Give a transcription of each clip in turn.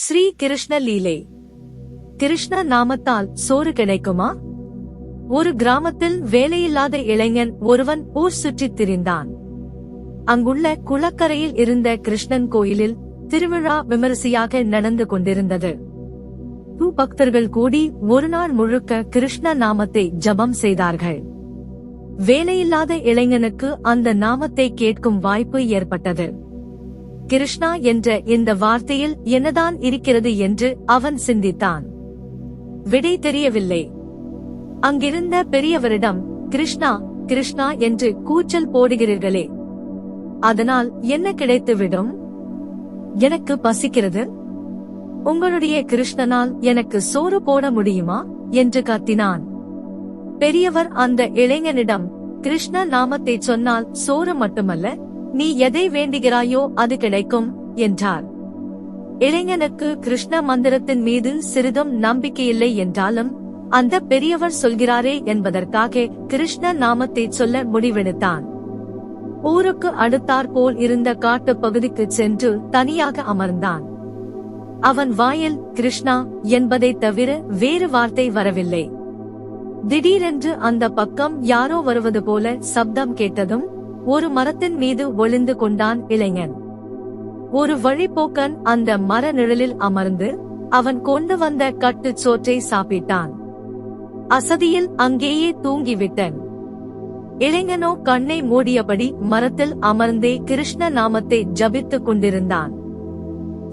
ஸ்ரீ கிருஷ்ண லீலை. கிருஷ்ண நாமத்தால் சோறு கிடைக்குமா? ஒரு கிராமத்தில் வேலையில்லாத இளைஞன் ஒருவன் ஊர் சுற்றித் திரிந்தான். அங்குள்ள குளக்கரையில் இருந்த கிருஷ்ணன் கோயிலில் திருவிழா விமரிசையாக நடந்து கொண்டிருந்தது. பக்தர்கள் கூடி ஒரு நாள் முழுக்க கிருஷ்ண நாமத்தை ஜபம் செய்தார்கள். வேலையில்லாத இளைஞனுக்கு அந்த நாமத்தை கேட்கும் வாய்ப்பு ஏற்பட்டது. கிருஷ்ணா என்ற இந்த வார்த்தையில் என்னதான் இருக்கிறது என்று அவன் சிந்தித்தான். விடை தெரியவில்லை. அங்கிருந்த பெரியவரிடம், கிருஷ்ணா கிருஷ்ணா என்று கூச்சல் போடுகிறீர்களே, அதனால் என்ன கிடைத்துவிடும்? எனக்கு பசிக்கிறது. உங்களுடைய கிருஷ்ணனால் எனக்கு சோறு போட முடியுமா என்று கத்தினான். பெரியவர் அந்த இளைஞனிடம், கிருஷ்ண நாமத்தை சொன்னால் சோறு மட்டுமல்ல, நீ எதை வேண்டுகிறாயோ அது கிடைக்கும் என்றார். இளைஞனுக்கு கிருஷ்ண மந்திரத்தின் மீது சிறிதும் நம்பிக்கையில்லை என்றாலும் அந்த பெரியவர் சொல்கிறாரே என்பதற்காக கிருஷ்ண நாமத்தை சொல்ல முடிவெடுத்தான். ஊருக்கு அடுத்தாற்போல் இருந்த காட்டு பகுதிக்கு சென்று தனியாக அமர்ந்தான். அவன் வாயில் கிருஷ்ணா என்பதை தவிர வேறு வார்த்தை வரவில்லை. திடீரென்று அந்த பக்கம் யாரோ வருவது போல சப்தம் கேட்டதும் ஒரு மரத்தின் மீது ஒளிந்து கொண்டான் இளைஞன். ஒரு வழிப்போக்கன் அந்த மர நிழலில் அமர்ந்து அவன் கொண்டு வந்த கட்டுச் சோற்றை சாப்பிட்டான். அசதியில் அங்கேயே தூங்கிவிட்டான். இளைஞனோ கண்ணை மூடியபடி மரத்தில் அமர்ந்தே கிருஷ்ண நாமத்தை ஜபித்துக் கொண்டிருந்தான்.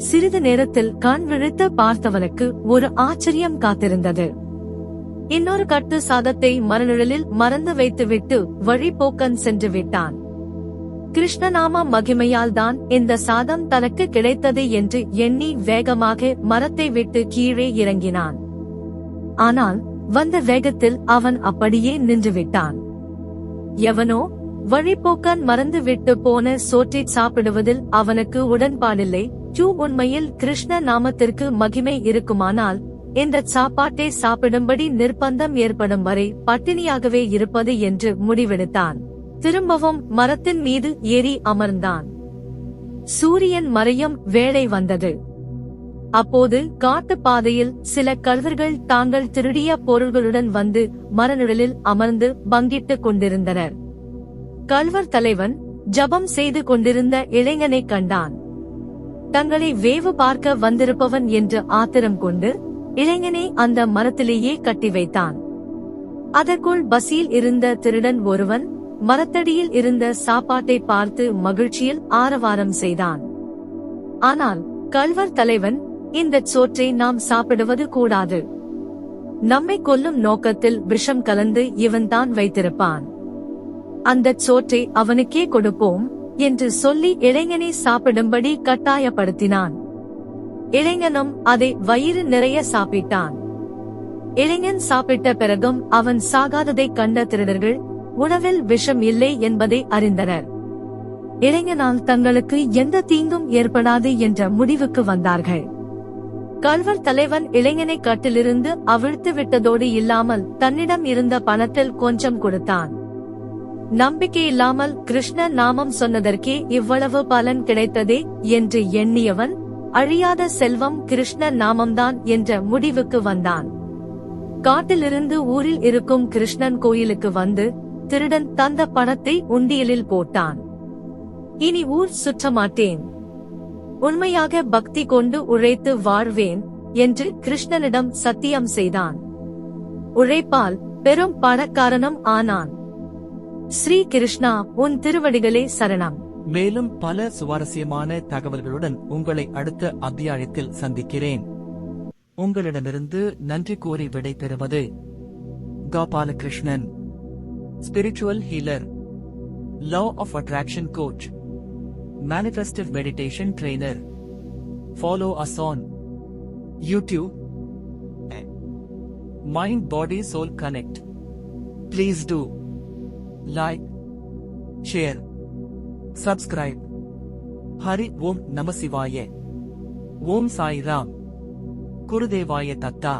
சிறிது நேரத்தில் கண் விழித்து பார்த்தவனுக்கு ஒரு ஆச்சரியம் காத்திருந்தது. இன்னொரு கட்டு சாதத்தை மரநிழலில் மறந்து வைத்துவிட்டு வழிப்போக்கன் சென்று விட்டான். கிருஷ்ணநாம மகிமையால் தான் இந்த சாதம் தனக்கு கிடைத்தது என்று எண்ணி வேகமாக மரத்தை விட்டு கீழே இறங்கினான். ஆனால் வந்த வேகத்தில் அவன் அப்படியே நின்றுவிட்டான். எவனோ வழிப்போக்கன் மறந்து விட்டு போன சோற்றை சாப்பிடுவதில் அவனுக்கு உடன்பாடில்லை. உண்மையில் கிருஷ்ண நாமத்திற்கு மகிமை இருக்குமானால் இந்த சாப்பாட்டை சாப்பிடும்படி நிர்பந்தம் ஏற்படும் வரை பட்டினியாகவே இருப்பது என்று முடிவெடுத்தான். திரும்பவும் மரத்தின் மீது ஏறி அமர்ந்தான். சூரியன் மறையும் வேளை வந்தது. அப்போது காட்டு பாதையில் சில கள்வர்கள் தாங்கள் திருடிய பொருள்களுடன் வந்து மரநிழலில் அமர்ந்து பங்கிட்டுக் கொண்டிருந்தனர். கள்வர் தலைவன் ஜபம் செய்து கொண்டிருந்த இளைஞனை கண்டான். தங்களை வேவு பார்க்க வந்திருப்பவன் என்று ஆத்திரம் கொண்டு இளைஞனை அந்த மரத்திலேயே கட்டி வைத்தான். அதற்குள் பசியில் இருந்த திருடன் ஒருவன் மரத்தடியில் இருந்த சாப்பாட்டை பார்த்து மகிழ்ச்சியில் ஆரவாரம் செய்தான். ஆனால் கள்வர் தலைவன், இந்த சோற்றை நாம் சாப்பிடுவது கூடாது. நம்மை கொல்லும் நோக்கத்தில் விஷம் கலந்து இவன்தான் வைத்திருப்பான். அந்த சோற்றை அவனுக்கே கொடுப்போம் என்று சொல்லி இளைஞனை சாப்பிடும்படி கட்டாயப்படுத்தினான். இளைஞனும் அதை வயிறு நிறைய சாப்பிட்டான். இளைஞன் சாப்பிட்ட பிறகும் அவன் சாகாததை கண்ட திருடர்கள் உணவில் விஷம் இல்லை என்பதை அறிந்தனர். இளைஞனால் தங்களுக்கு எந்த தீங்கும் ஏற்படாது என்ற முடிவுக்கு வந்தார்கள். கள்வர் தலைவன் இளைஞனை கட்டிலிருந்து அவிழ்த்து விட்டதோடு இல்லாமல் தன்னிடம் இருந்த பணத்தில் கொஞ்சம் கொடுத்தான். நம்பிக்கையில்லாமல் கிருஷ்ண நாமம் சொன்னதற்கே இவ்வளவு பலன் கிடைத்ததே என்று எண்ணியவன் அழியாத செல்வம் கிருஷ்ண நாமம்தான் என்ற முடிவுக்கு வந்தான். காட்டிலிருந்து ஊரில் இருக்கும் கிருஷ்ணன் கோயிலுக்கு வந்து திருடன் தந்த பணத்தை உண்டியலில் போட்டான். இனி ஊர் சுற்ற மாட்டேன், உண்மையாக பக்தி கொண்டு உழைத்து வாழ்வேன் என்று கிருஷ்ணனிடம் சத்தியம் செய்தான். உழைப்பால் பெரும் பணக்காரனும் ஆனான். ஸ்ரீ கிருஷ்ணா, உன் திருவடிகளே சரணம். மேலும் பல சுவாரஸ்யமான தகவல்களுடன் உங்களை அடுத்த அத்தியாயத்தில் சந்திக்கிறேன். உங்களிடமிருந்து நன்றி கூறி விடை பெறுவது Gopalakrishnan, spiritual healer, law of attraction coach, manifestive meditation trainer. Follow us on YouTube, Mind Body Soul Connect. Please do like, share, subscribe. Hari Om Namah Shivaya. Om Sai Ram. Gurudevaya Tatta.